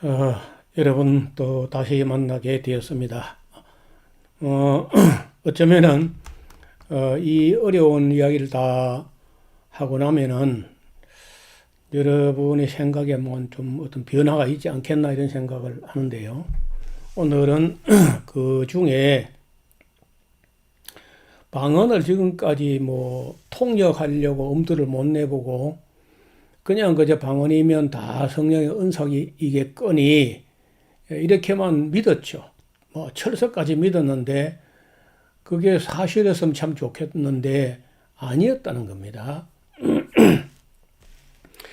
어, 여러분 또 다시 만나게 되었습니다. 어, 어쩌면은 이 어려운 이야기를 다 하고 나면은 여러분의 생각에 뭐 좀 어떤 변화가 있지 않겠나 이런 생각을 하는데요. 오늘은 그 중에 방언을 지금까지 뭐 통역하려고 엄두를 못 내보고 그냥 그저 방언이면 다 성령의 은사이겠거니 이렇게만 믿었죠. 뭐 철석까지 믿었는데 그게 사실이었으면 참 좋겠는데 아니었다는 겁니다.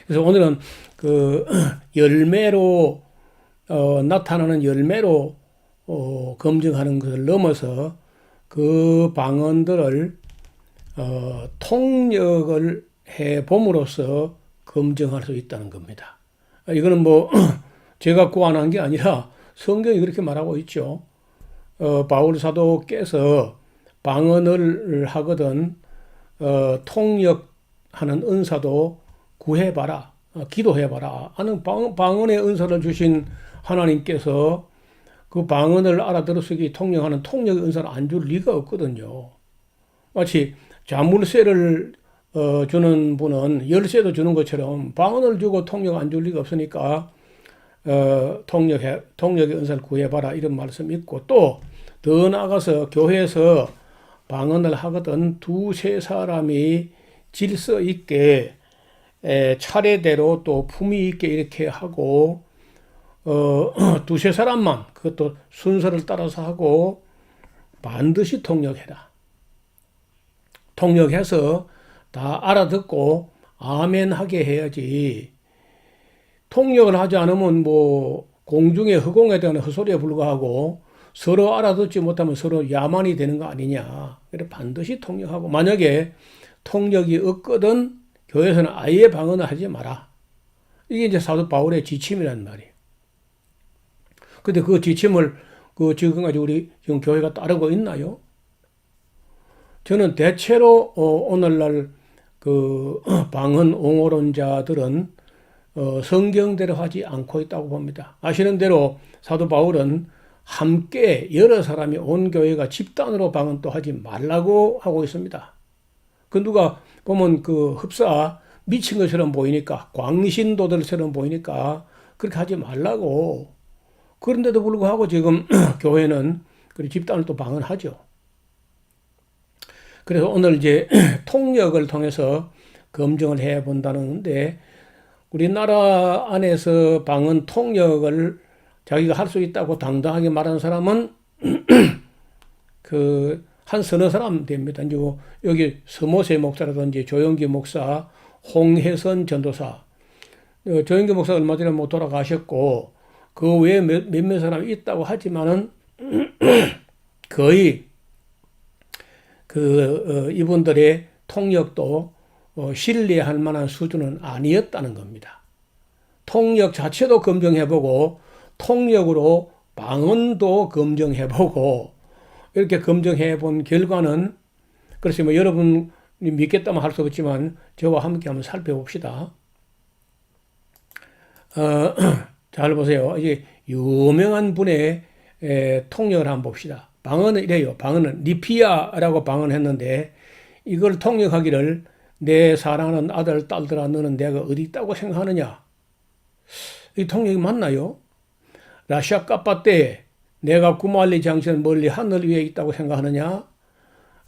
그래서 오늘은 그 열매로 나타나는 열매로 검증하는 것을 넘어서 그 방언들을 통역을 해 봄으로써 검증할 수 있다는 겁니다. 이거는 뭐 제가 고안한 게 아니라 성경이 그렇게 말하고 있죠. 바울 사도께서 방언을 하거든 통역하는 은사도 구해봐라, 기도해봐라 하는 방언의 은사를 주신 하나님께서 그 방언을 알아들으시기 통역하는 통역의 은사를 안 줄 리가 없거든요. 마치 자물쇠를 주는 분은 열쇠도 주는 것처럼 방언을 주고 통역 안 줄 리가 없으니까 통역의 은사를 구해봐라 이런 말씀 있고 또 더 나아가서 교회에서 방언을 하거든 두세 사람이 질서 있게 차례대로 또 품위 있게 이렇게 하고 두세 사람만 그것도 순서를 따라서 하고 반드시 통역해라. 통역해서 다 알아듣고 아멘 하게 해야지. 통역을 하지 않으면 뭐 공중의 허공에 대한 헛소리에 불과하고 서로 알아듣지 못하면 서로 야만이 되는 거 아니냐. 그래서 반드시 통역하고 만약에 통역이 없거든 교회에서는 아예 방언을 하지 마라. 이게 이제 사도 바울의 지침이란 말이에요. 근데 그 지침을 지금까지 우리 지금 교회가 따르고 있나요? 저는 대체로 오늘날 그 방언 옹호론자들은 성경대로 하지 않고 있다고 봅니다. 아시는 대로 사도 바울은 함께 여러 사람이 온 교회가 집단으로 방언 또 하지 말라고 하고 있습니다. 그 누가 보면 그 흡사 미친 것처럼 보이니까 광신도들처럼 보이니까 그렇게 하지 말라고. 그런데도 불구하고 지금 교회는 그 집단을 또 방언하죠. 그래서 오늘 이제 통역을 통해서 검증을 해 본다는데 우리나라 안에서 방언 통역을 자기가 할 수 있다고 당당하게 말하는 사람은 그 한 서너 사람 됩니다. 이제 여기 서모세 목사라든지 조영기 목사, 홍혜선 전도사, 조영기 목사 얼마 전에 뭐 돌아가셨고 그 외에 몇몇 사람이 있다고 하지만은 거의 이분들의 통역도 신뢰할 만한 수준은 아니었다는 겁니다. 통역 자체도 검증해보고 통역으로 방언도 검증해보고 이렇게 검증해본 결과는 그래서 뭐 여러분이 믿겠다면 할 수 없지만 저와 함께 한번 살펴봅시다. 잘 보세요. 이제 유명한 분의 통역을 한번 봅시다. 방언은 이래요. 방언은 니피아라고 방언했는데 이걸 통역하기를 내 사랑하는 아들, 딸들아 너는 내가 어디 있다고 생각하느냐? 이 통역이 맞나요? 라시아 까빠 때 내가 구말리 장신 멀리 하늘 위에 있다고 생각하느냐?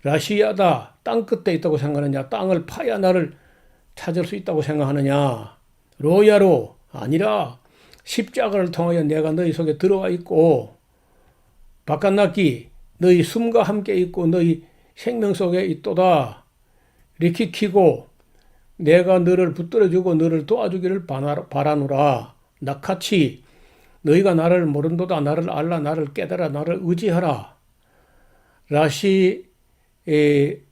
라시아다 땅 끝에 있다고 생각하느냐? 땅을 파야 나를 찾을 수 있다고 생각하느냐? 로야로 아니라 십자가를 통하여 내가 너희 속에 들어와 있고 바깥나기 너희 숨과 함께 있고 너희 생명 속에 있도다. 리키키고 내가 너를 붙들어주고 너를 도와주기를 바라노라. 나같이 너희가 나를 모른도다. 나를 알라. 나를 깨달아. 나를 의지하라. 라시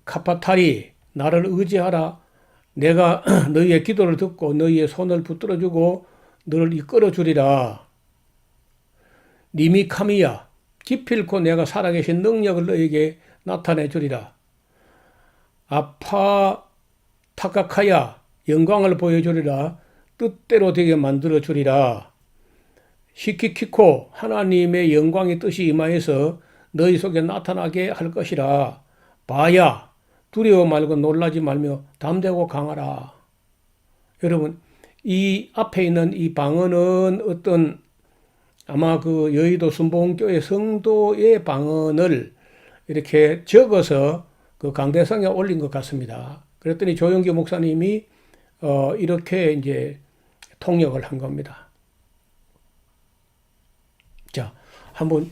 카파타리 나를 의지하라. 내가 너희의 기도를 듣고 너희의 손을 붙들어주고 너를 이끌어 주리라. 니미카미야 기필코 내가 살아계신 능력을 너에게 나타내 주리라. 아파 타카카야 영광을 보여주리라. 뜻대로 되게 만들어 주리라. 시키키코 하나님의 영광의 뜻이 임하여서 너희 속에 나타나게 할 것이라. 봐야 두려워 말고 놀라지 말며 담대고 강하라. 여러분, 이 앞에 있는 이 방언은 어떤 아마 그 여의도 순복음교회 성도의 방언을 이렇게 적어서 그 강대상에 올린 것 같습니다. 그랬더니 조영기 목사님이 이렇게 이제 통역을 한 겁니다. 자, 한번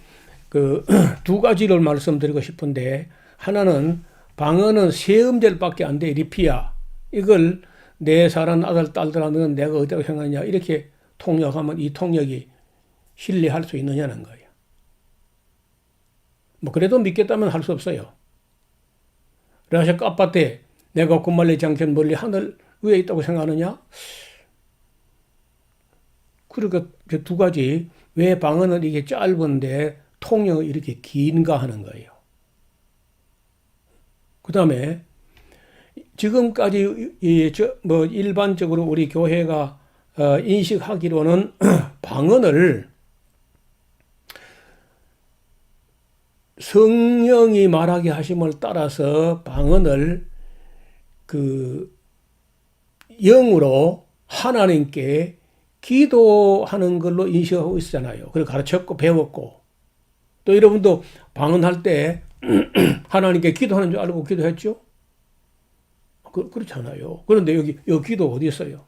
그 두 가지를 말씀드리고 싶은데, 하나는 방언은 세 음절밖에 안 돼. 리피아. 이걸 내 사랑 아들 딸들아 너는 내가 어디라고 생각하냐 이렇게 통역하면 이 통역이 신뢰할 수 있느냐는 거예요. 뭐 그래도 믿겠다면 할 수 없어요. 라샤 까빠때 내가 군말리 장천 멀리 하늘 위에 있다고 생각하느냐? 그러니까 두 가지, 왜 방언은 이게 짧은데 통역이 이렇게 긴가 하는 거예요. 그 다음에 지금까지 뭐 일반적으로 우리 교회가 인식하기로는 방언을 성령이 말하게 하심을 따라서 방언을 그 영으로 하나님께 기도하는 걸로 인식하고 있잖아요. 그걸 가르쳤고 배웠고, 또 여러분도 방언할 때 하나님께 기도하는 줄 알고 기도했죠? 그렇잖아요. 그런데 여기 기도 어디 있어요?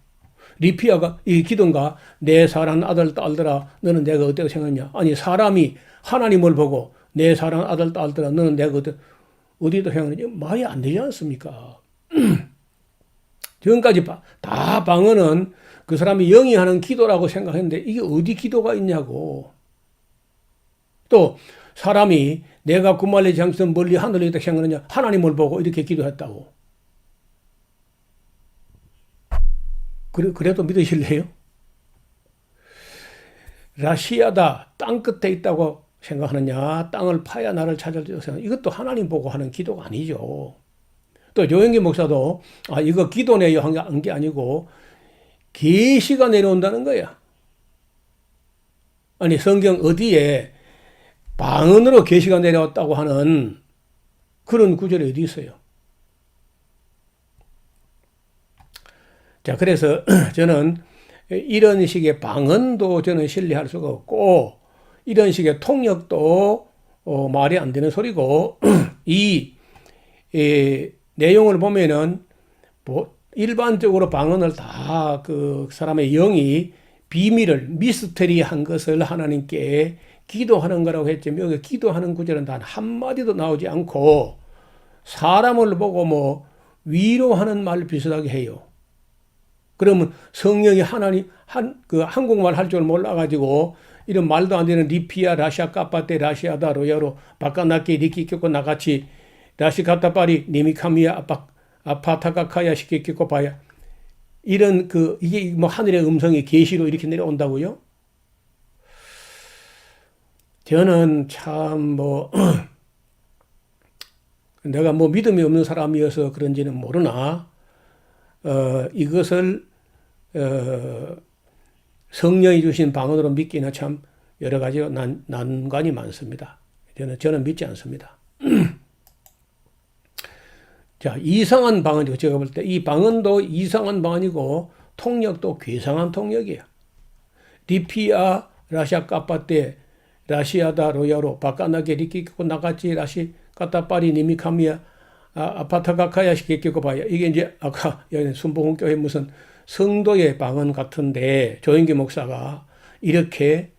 리피아가 이 기도인가? 내 사랑하는 아들 딸들아 너는 내가 어떻게 생각하냐? 아니, 사람이 하나님을 보고 내 사랑하는 아들 딸들아 너는 내가 어디다 생각하냐? 말이 안 되지 않습니까? 지금까지 다 방언은 그 사람이 영이 하는 기도라고 생각했는데 이게 어디 기도가 있냐고. 또 사람이 내가 구말리 장선 멀리 하늘에 있다 생각하느냐? 하나님을 보고 이렇게 기도했다고. 그래도 믿으실래요? 라시아다 땅 끝에 있다고 생각하느냐? 땅을 파야 나를 찾을 줄 생각. 이것도 하나님 보고 하는 기도가 아니죠. 또 조영기 목사도 이거 기도네요 한 게 아니고 계시가 내려온다는 거야. 아니, 성경 어디에 방언으로 계시가 내려왔다고 하는 그런 구절이 어디 있어요? 자, 그래서 저는 이런 식의 방언도 저는 신뢰할 수가 없고, 이런 식의 통역도 말이 안 되는 소리고, 이 내용을 보면은 일반적으로 방언을 다 그 사람의 영이 비밀을 미스터리한 것을 하나님께 기도하는 거라고 했지만, 여기 기도하는 구절은 단 한마디도 나오지 않고 사람을 보고 뭐 위로하는 말 비슷하게 해요. 그러면 성령이 하나님 한국말 할 줄 몰라가지고 이런 말도 안 되는 리피아 라시아 까빠테 라시아다 로야로 바까나케 리키키코 나같이 라시 카타파리 니미카미야 아파타카카야 시키키코 바야, 이런 이게 뭐 하늘의 음성이 계시로 이렇게 내려온다고요? 저는 참 내가 뭐 믿음이 없는 사람이어서 그런지는 모르나 이것을 성령이 주신 방언으로 믿기는 참 여러 가지 난관이 많습니다. 저는 믿지 않습니다. 자, 이상한 방언이고, 제가 볼 때 이 방언도 이상한 방언이고 통역도 괴상한 통역이에요. 리피아 라시아 까빠떼 라시아다 로야로 바까나게 리키고 나같이 라시 까따빠리 니미카미야 아파타가카야 시키고 봐야, 이게 이제 아까 순복음교회 무슨 성도의 방언 같은데 조영기 목사가 이렇게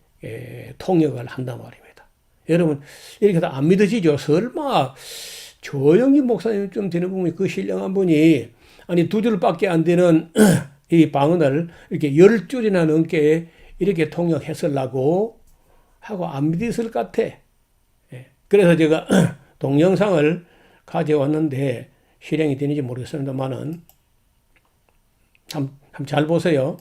통역을 한단 말입니다. 여러분, 이렇게 다 안 믿어지죠? 설마 조영기 목사님 좀 되는 분이, 그 신령한 분이 아니 2줄밖에 안 되는 이 방언을 이렇게 10줄이나 넘게 이렇게 통역했으려고 하고 안 믿었을 것 같아. 그래서 제가 동영상을 가져왔는데 실행이 되는지 모르겠습니다만은 참 잘 보세요.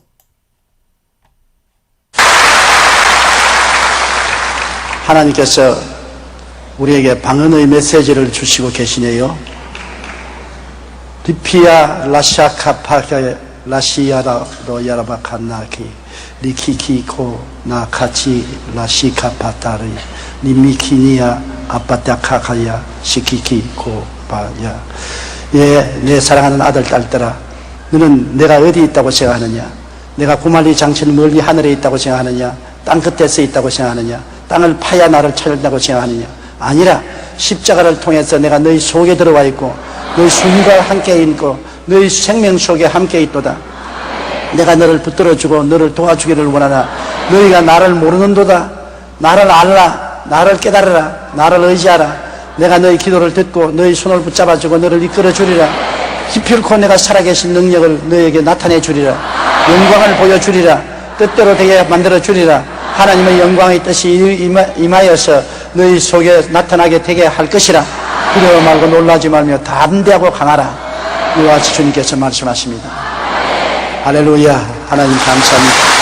하나님께서 우리에게 방언의 메시지를 주시고 계시네요. 리피아 라샤카파게 라시아라로 야라바칸나키 리키키코 나 카치 라시카파타르 니미키니야 아빠타카카야 시키키코 바야. 예, 내 사랑하는 아들 딸들아, 너는 내가 어디 있다고 생각하느냐? 내가 구말리 장천 멀리 하늘에 있다고 생각하느냐? 땅 끝에 서 있다고 생각하느냐? 땅을 파야 나를 찾는다고 생각하느냐? 아니라 십자가를 통해서 내가 너희 속에 들어와 있고 너희 숨과 함께 있고 너희 생명 속에 함께 있도다. 내가 너를 붙들어주고 너를 도와주기를 원하나 너희가 나를 모르는도다. 나를 알라, 나를 깨달으라, 나를 의지하라. 내가 너희 기도를 듣고 너희 손을 붙잡아주고 너를 이끌어주리라. 기필코 내가 살아계신 능력을 너희에게 나타내 주리라. 영광을 보여주리라. 뜻대로 되게 만들어주리라. 하나님의 영광의 뜻이 임하여서 너희 속에 나타나게 되게 할 것이라. 두려워 말고 놀라지 말며 담대하고 강하라. 이와 같이 주님께서 말씀하십니다. 할렐루야. 하나님 감사합니다.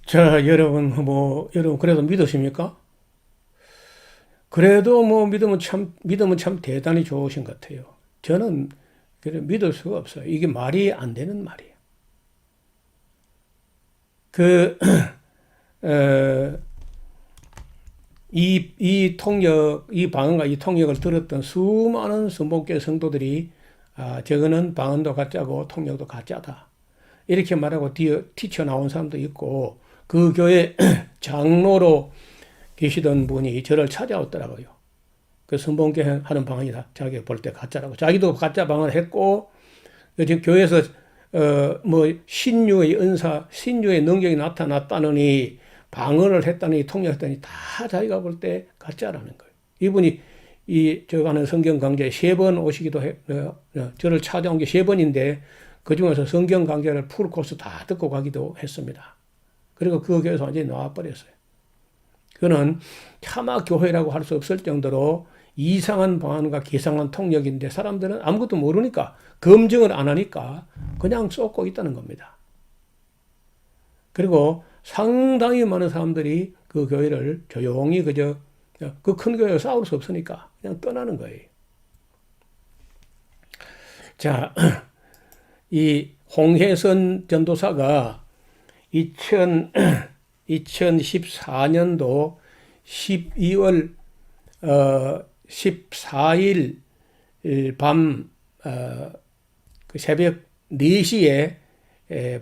자, 여러분 그래도 믿으십니까? 그래도 믿으면 참 대단히 좋으신 것 같아요. 저는 믿을 수가 없어요. 이게 말이 안 되는 말이에요. 이 방언과 이 통역을 들었던 수많은 선봉교회 성도들이 저거는 방언도 가짜고 통역도 가짜다. 이렇게 말하고 튀쳐나온 사람도 있고, 그 교회 장로로 계시던 분이 저를 찾아왔더라고요. 그 선봉교회 하는 방언이다. 자기가 볼 때 가짜라고. 자기도 가짜 방언을 했고, 지금 교회에서 신유의 은사, 신유의 능력이 나타났다느니, 방언을 했다니, 통역했다니, 다 자기가 볼 때 가짜라는 거예요. 이분이 제가 하는 성경 강좌에 3번 오시기도 저를 찾아온 게 3번인데, 그 중에서 성경 강좌를 풀 코스 다 듣고 가기도 했습니다. 그리고 그 교회에서 완전히 나와버렸어요. 그는 차마 교회라고 할 수 없을 정도로 이상한 방언과 기상한 통역인데, 사람들은 아무것도 모르니까, 검증을 안 하니까 그냥 쏟고 있다는 겁니다. 그리고 상당히 많은 사람들이 그 교회를 조용히 그저 그 큰 교회에 싸울 수 없으니까 그냥 떠나는 거예요. 자, 이 홍혜선 전도사가 2014년도 12월 14일 밤 그 새벽 4시에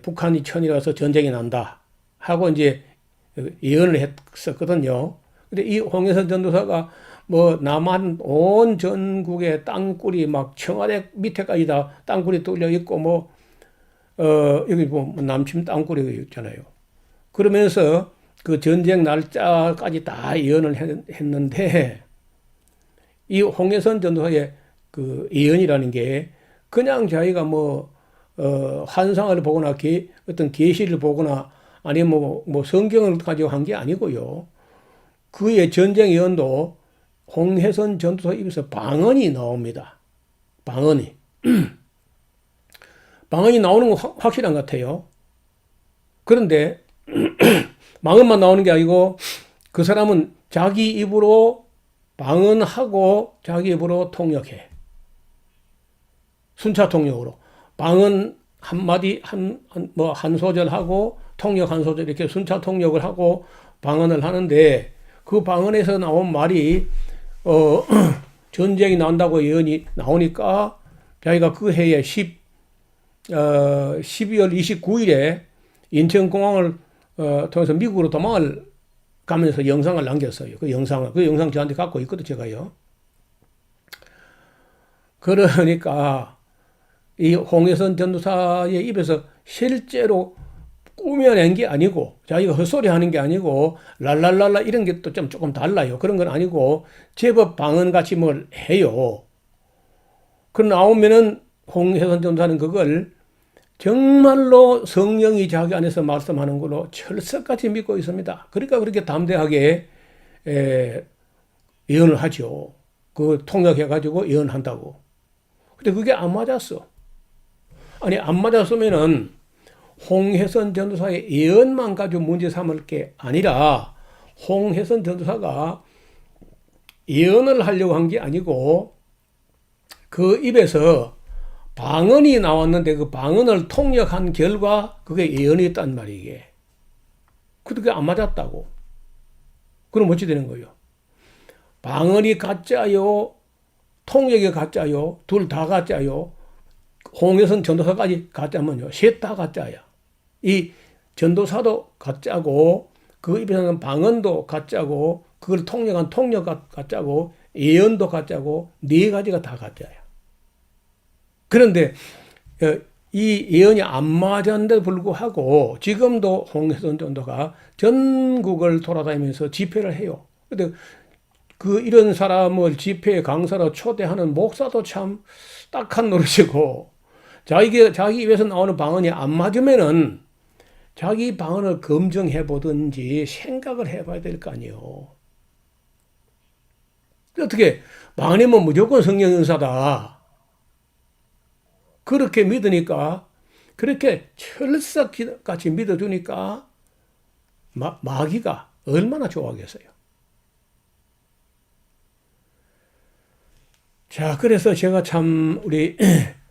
북한이 천일어서 전쟁이 난다 하고 이제 예언을 했었거든요. 근데 이 홍혜선 전도사가 남한 온 전국에 땅굴이 막 청와대 밑에까지 다 땅굴이 뚫려 있고 여기 남침 땅굴이 있잖아요. 그러면서 그 전쟁 날짜까지 다 예언을 했는데, 이 홍혜선 전도사의 그 예언이라는 게 그냥 자기가 환상을 보거나 어떤 계시를 보거나 아니면 성경을 가지고 한 게 아니고요. 그의 전쟁 예언도 홍혜선 전도사 입에서 방언이 나옵니다. 방언이 나오는 건 확실한 것 같아요. 그런데 방언만 나오는 게 아니고 그 사람은 자기 입으로 방언하고 자기 입으로 통역해. 순차 통역으로 방언 한마디 한 소절 하고 통역 한 소절 이렇게 순차 통역을 하고 방언을 하는데, 그 방언에서 나온 말이 전쟁이 난다고 예언이 나오니까 자기가 그 해에 12월 29일에 인천공항을 통해서 미국으로 도망을 가면서 영상을 남겼어요. 그 영상 저한테 갖고 있거든요, 제가요. 그러니까 이 홍혜선 전도사의 입에서 실제로 꾸며낸 게 아니고, 자기가 헛소리 하는 게 아니고, 랄랄랄라 이런 게 또 조금 달라요. 그런 건 아니고, 제법 방언같이 뭘 해요. 그 나오면은 홍혜선 전도사는 그걸 정말로 성령이 자기 안에서 말씀하는 걸로 철석같이 믿고 있습니다. 그러니까 그렇게 담대하게 예언을 하죠. 그 통역해가지고 예언한다고. 근데 그게 안 맞았어. 아니, 안 맞았으면은 홍혜선 전도사의 예언만 가지고 문제 삼을 게 아니라, 홍혜선 전도사가 예언을 하려고 한 게 아니고 그 입에서 방언이 나왔는데 그 방언을 통역한 결과 그게 예언이었단 말이에요. 이게. 그게 안 맞았다고. 그럼 어찌 되는 거예요? 방언이 가짜요? 통역이 가짜요? 둘 다 가짜요? 홍해선 전도사까지 가짜면요. 셋 다 가짜야. 이 전도사도 가짜고 그 입에서는 방언도 가짜고 그걸 통역한 통역가 가짜고 예언도 가짜고 네 가지가 다 가짜야. 그런데 이 예언이 안 맞았는데도 불구하고 지금도 홍해선 전도가 전국을 돌아다니면서 집회를 해요. 근데 이런 사람을 집회 강사로 초대하는 목사도 참 딱한 노릇이고 자기 입에서 나오는 방언이 안 맞으면은 자기 방언을 검증해 보든지 생각을 해봐야 될 거 아니에요. 어떻게 방언이면 무조건 성령 은사다. 그렇게 믿으니까 그렇게 철석같이 믿어주니까 마귀가 얼마나 좋아하겠어요. 자, 그래서 제가 참 우리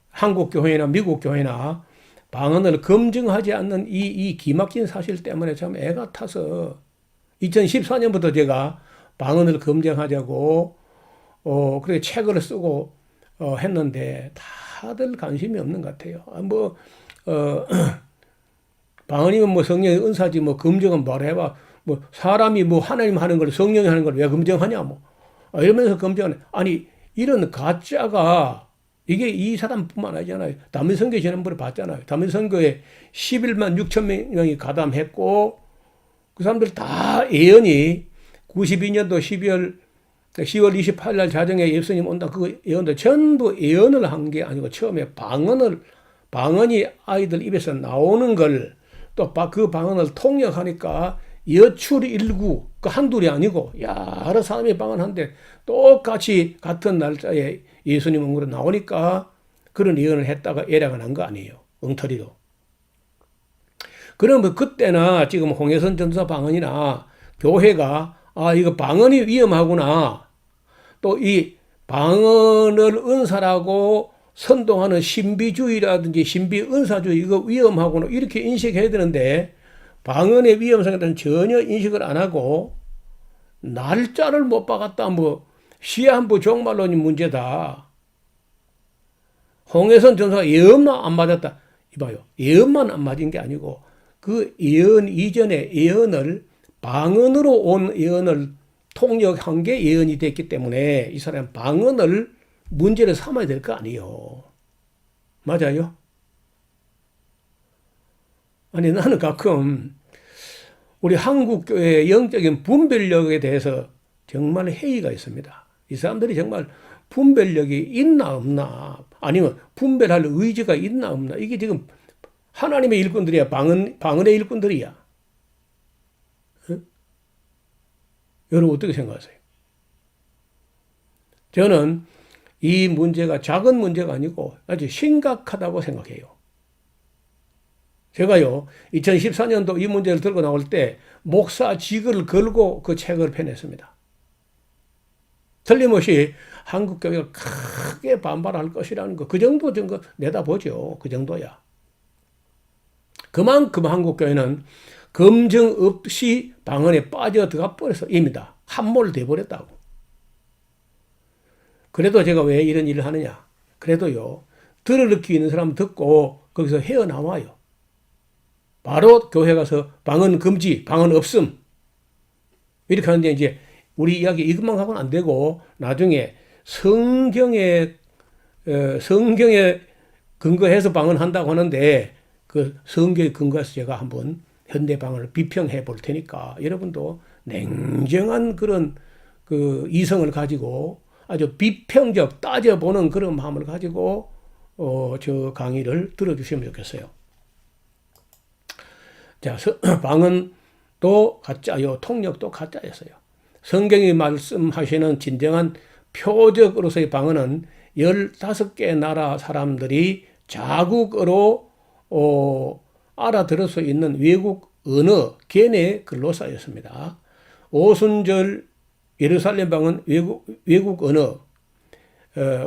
한국 교회나 미국 교회나 방언을 검증하지 않는 이 기막힌 사실 때문에 참 애가 타서 2014년부터 제가 방언을 검증하자고 그렇게 책을 쓰고 했는데 다들 관심이 없는 것 같아요. 방언이면 뭐 성령의 은사지 뭐 검증은 뭐라 해봐. 뭐 사람이 뭐 하나님 하는 걸 성령이 하는 걸 왜 검증하냐 뭐 이러면서 검증하네. 아니 이런 가짜가 이게 이 사람뿐만 아니잖아요. 다민선교 지난번에 봤잖아요. 다민선교에 11만 6천 명이 가담했고 그 사람들 다 예언이 92년도 10월 28일 날 자정에 예수님 온다. 그 예언도 전부 예언을 한 게 아니고 처음에 방언이 아이들 입에서 나오는 걸 또 그 방언을 통역하니까 여출일구 그 한둘이 아니고 여러 사람이 방언하는데 똑같이 같은 날짜에 예수님 온 나오니까 그런 예언을 했다가 에러가 난 거 아니에요. 엉터리로. 그러면 그때나 지금 홍해선 전도사 방언이나 교회가 이거 방언이 위험하구나. 또 이 방언을 은사라고 선동하는 신비주의라든지 신비은사주의 이거 위험하구나 이렇게 인식해야 되는데 방언의 위험성에 대해서 전혀 인식을 안 하고 날짜를 못 박았다 뭐 시한부 종말론이 문제다. 홍해선 전도사가 예언만 안 맞았다. 이봐요. 예언만 안 맞은 게 아니고 그 예언 이전에 예언을 방언으로 온 예언을 통역한 게 예언이 됐기 때문에 이 사람 방언을 문제를 삼아야 될 거 아니에요. 맞아요? 아니 나는 가끔 우리 한국교회의 영적인 분별력에 대해서 정말 회의가 있습니다. 이 사람들이 정말 분별력이 있나 없나 아니면 분별할 의지가 있나 없나 이게 지금 하나님의 일꾼들이야. 방언의 일꾼들이야. 응? 여러분 어떻게 생각하세요? 저는 이 문제가 작은 문제가 아니고 아주 심각하다고 생각해요. 제가요 2014년도 이 문제를 들고 나올 때 목사직을 걸고 그 책을 펴냈습니다. 틀림없이 한국교회가 크게 반발할 것이라는 거 그 정도 증거 내다보죠. 그 정도야. 그만큼 한국교회는 검증 없이 방언에 빠져들어가 버려서 이미 다 함몰돼 버렸다고. 그래도 제가 왜 이런 일을 하느냐. 그래도요. 들을 기 있는 사람 듣고 거기서 헤어나와요. 바로 교회 가서 방언 금지, 방언 없음. 이렇게 하는데 이제 우리 이야기 이것만 하고는 안 되고 나중에 성경에 근거해서 방언한다고 하는데 그 성경에 근거해서 제가 한번 현대 방언을 비평해 볼 테니까 여러분도 냉정한 그런 그 이성을 가지고 아주 비평적 따져보는 그런 마음을 가지고 저 강의를 들어주시면 좋겠어요. 자, 방언도 가짜요, 통역도 가짜였어요. 성경이 말씀하시는 진정한 표적으로서의 방언은 15개 나라 사람들이 자국어로 알아들을 수 있는 외국 언어, 걔네 글로사였습니다. 오순절 예루살렘 방언 외국 언어,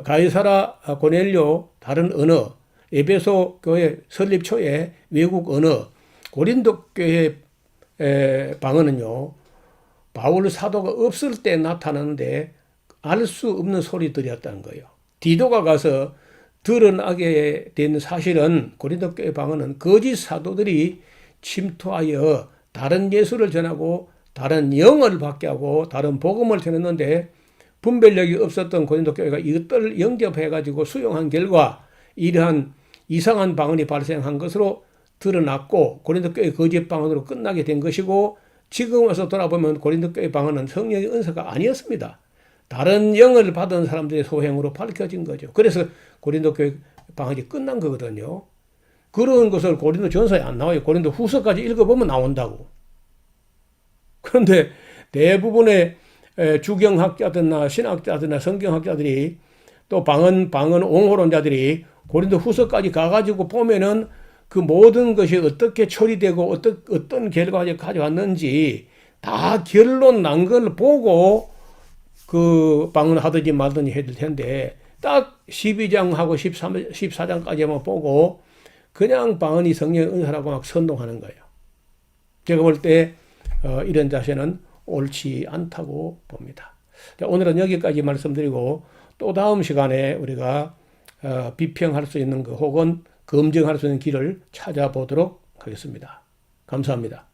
가이사라 고넬료 다른 언어, 에베소 교회 설립 초에 외국 언어, 고린도 교회 방언은요, 바울 사도가 없을 때 나타나는데 알 수 없는 소리들이었다는 거예요. 디도가 가서 드러나게 된 사실은 고린도 교회 방언은 거짓 사도들이 침투하여 다른 예수를 전하고 다른 영을 받게 하고 다른 복음을 전했는데 분별력이 없었던 고린도 교회가 이것들을 영접해가지고 수용한 결과 이러한 이상한 방언이 발생한 것으로 드러났고 고린도 교회 거짓 방언으로 끝나게 된 것이고 지금 와서 돌아보면 고린도 교회 방언은 성령의 은사가 아니었습니다. 다른 영을 받은 사람들의 소행으로 밝혀진 거죠. 그래서 고린도 교회 방언이 끝난 거거든요. 그런 것을 고린도 전서에 안 나와요. 고린도 후서까지 읽어보면 나온다고. 그런데 대부분의 주경학자들이나 신학자들이나 성경학자들이 또 방언 옹호론자들이 고린도 후서까지 가가지고 보면은 그 모든 것이 어떻게 처리되고 어떤 결과를 가져왔는지 다 결론 난 걸 보고 그 방언하든지 말든지 해야 될 텐데 딱 12장하고 14장까지만 보고 그냥 방언이 성령의 은사라고 막 선동하는 거예요. 제가 볼 때 이런 자세는 옳지 않다고 봅니다. 자, 오늘은 여기까지 말씀드리고 또 다음 시간에 우리가 비평할 수 있는 것 혹은 검증할 수 있는 길을 찾아보도록 하겠습니다. 감사합니다.